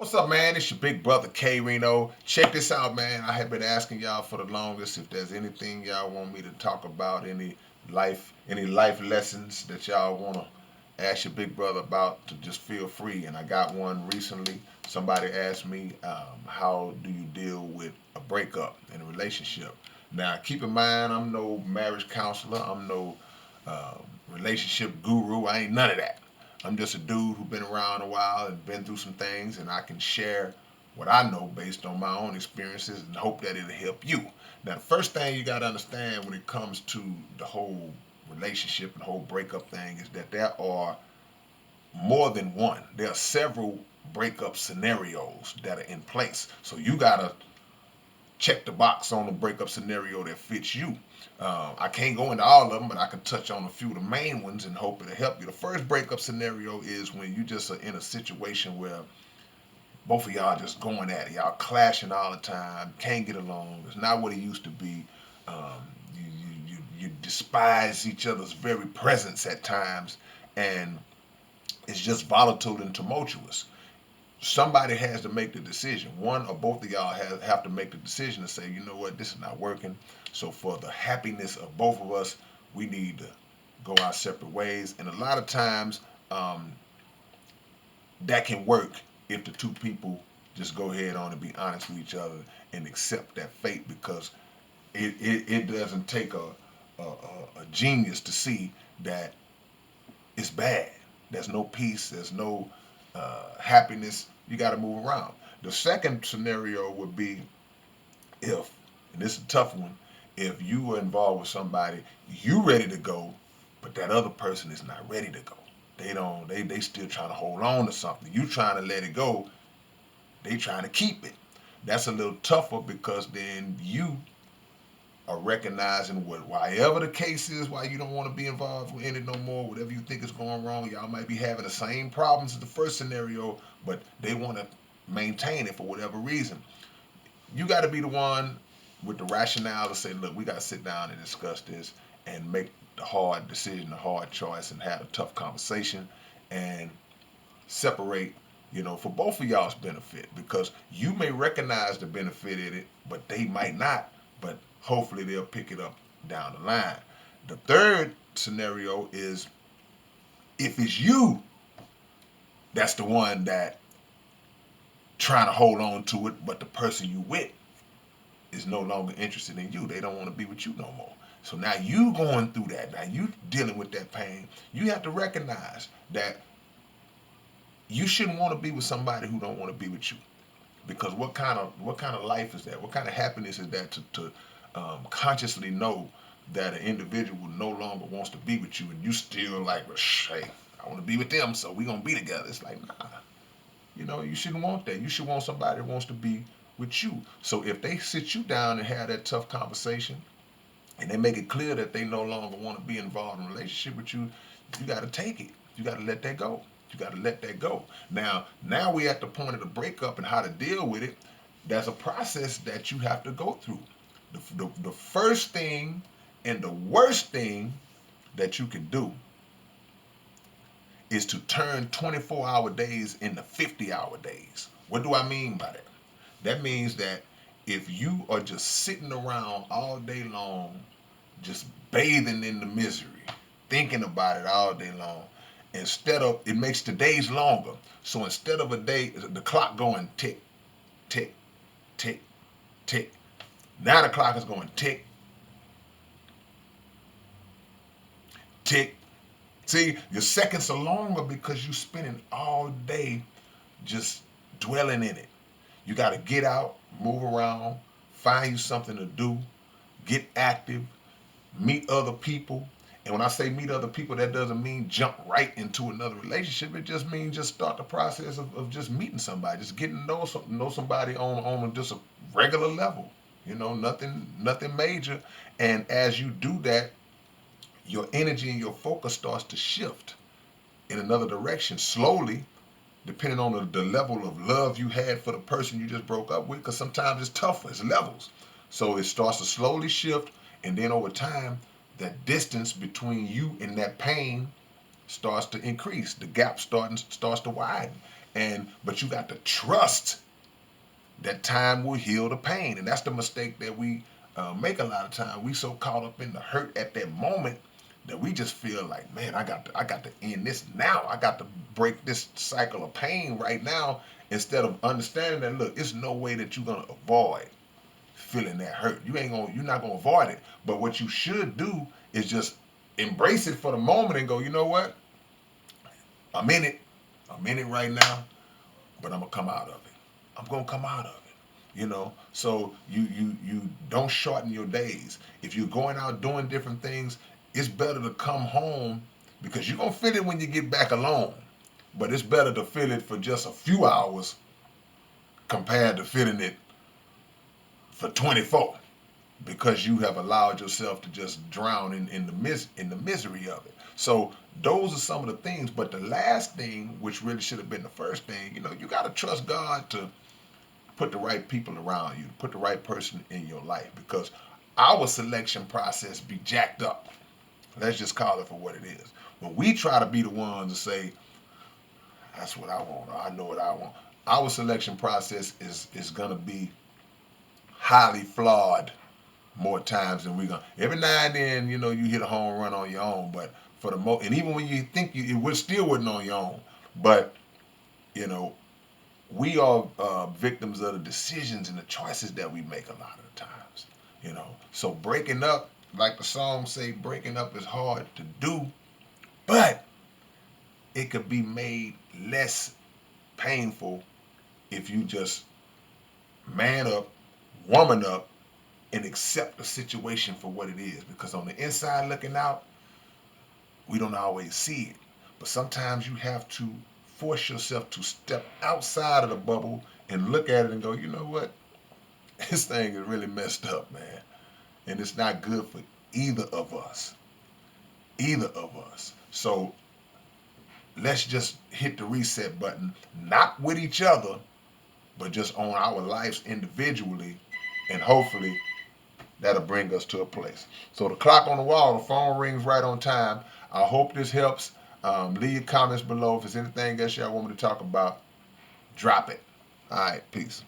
What's up, man? It's your big brother K-Rino. Check this out, man. I have been asking y'all for the longest if there's anything y'all want me to talk about, any life lessons that y'all want to ask your big brother about, to just feel free. And I got one recently. Somebody asked me, how do you deal with a breakup in a relationship? Now, keep in mind, I'm no marriage counselor. I'm no relationship guru. I ain't none of that. I'm just a dude who's been around a while and been through some things, and I can share what I know based on my own experiences and hope that it'll help you. Now, the first thing you got to understand when it comes to the whole relationship and whole breakup thing is that there are more than one. There are several breakup scenarios that are in place. So you got to check the box on the breakup scenario that fits you. I can't go into all of them, but I can touch on a few of the main ones and hope it'll help you. The first breakup scenario is when you just are in a situation where both of y'all just going at it. Y'all clashing all the time, can't get along. It's not what it used to be. You despise each other's very presence at times, and it's just volatile and tumultuous. Somebody has to make the decision. One or both of y'all have to make the decision to say, you know what, this is not working. So for the happiness of both of us, we need to go our separate ways. And a lot of times, that can work if the two people just go ahead on and be honest with each other and accept that fate, because it doesn't take a genius to see that it's bad. There's no peace. There's no happiness. You got to move around. The second scenario would be if, and this is a tough one, if you were involved with somebody, you ready to go, but that other person is not ready to go. They still trying to hold on to something. You trying to let it go. They trying to keep it. That's a little tougher, because then you are recognizing what, whatever the case is, why you don't want to be involved in it no more, whatever you think is going wrong. Y'all might be having the same problems as the first scenario, but they want to maintain it for whatever reason. You got to be the one with the rationale to say, look, we got to sit down and discuss this and make the hard decision, the hard choice, and have a tough conversation and separate, for both of y'all's benefit, because you may recognize the benefit in it, but they might not. But hopefully they'll pick it up down the line. The third scenario is if it's you that's the one that trying to hold on to it, but the person you with is no longer interested in you. They don't want to be with you no more. So now you going through that. Now you dealing with that pain. You have to recognize that you shouldn't want to be with somebody who don't want to be with you. Because what kind of life is that? What kind of happiness is that to consciously know that an individual no longer wants to be with you, and you still like, well, hey, I want to be with them, so we gonna be together. It's like, nah, you shouldn't want that. You should want somebody that wants to be with you. So if they sit you down and have that tough conversation, and they make it clear that they no longer want to be involved in a relationship with you, you got to take it. You got to let that go. You got to let that go. Now we at the point of the breakup and how to deal with it. There's a process that you have to go through. The first thing and the worst thing that you can do is to turn 24-hour days into 50-hour days. What do I mean by that? That means that if you are just sitting around all day long, just bathing in the misery, thinking about it all day long, it makes the days longer. So instead of a day, the clock going tick, tick, tick, tick. Now the clock is going tick, tick. See, your seconds are longer because you're spending all day just dwelling in it. You got to get out, move around, find you something to do, get active, meet other people. And when I say meet other people, that doesn't mean jump right into another relationship. It just means just start the process of just meeting somebody, just getting to know somebody on just a regular level. Nothing major. And as you do that, your energy and your focus starts to shift in another direction slowly, depending on the level of love you had for the person you just broke up with, because sometimes it's tougher, it's levels. So it starts to slowly shift, and then over time, that distance between you and that pain starts to increase. The gap starts to widen. But you got to trust that time will heal the pain, and that's the mistake that we make a lot of times. We so caught up in the hurt at that moment that we just feel like, man, I got to end this now. I got to break this cycle of pain right now. Instead of understanding that, look, it's no way that you're gonna avoid feeling that hurt. You're not gonna avoid it. But what you should do is just embrace it for the moment and go, you know what? I'm in it. I'm in it right now, but I'm gonna come out of it. I'm gonna come out of it. So you don't shorten your days. If you're going out doing different things, it's better to come home because you're gonna feel it when you get back alone. But it's better to feel it for just a few hours compared to feeling it for 24 because you have allowed yourself to just drown in the misery of it. So those are some of the things. But the last thing, which really should have been the first thing, you got to trust God to put the right people around you, put the right person in your life, because our selection process be jacked up. Let's just call it for what it is. When we try to be the ones to say, that's what I want, or I know what I want, our selection process is gonna be highly flawed more times than we're gonna. Every now and then, you hit a home run on your own, but for the most, and even when you think it was still wasn't on your own, but you know, we are victims of the decisions and the choices that we make a lot of the times. So breaking up, like the song say, breaking up is hard to do, but it could be made less painful if you just man up, woman up, and accept the situation for what it is. Because on the inside looking out, we don't always see it. But sometimes you have to force yourself to step outside of the bubble and look at it and go, you know what? This thing is really messed up, man. And it's not good for either of us. Either of us. So let's just hit the reset button, not with each other, but just on our lives individually, and hopefully that'll bring us to a place. So the clock on the wall, the phone rings right on time. I hope this helps. Leave your comments below. If there's anything else y'all want me to talk about, drop it. All right, peace.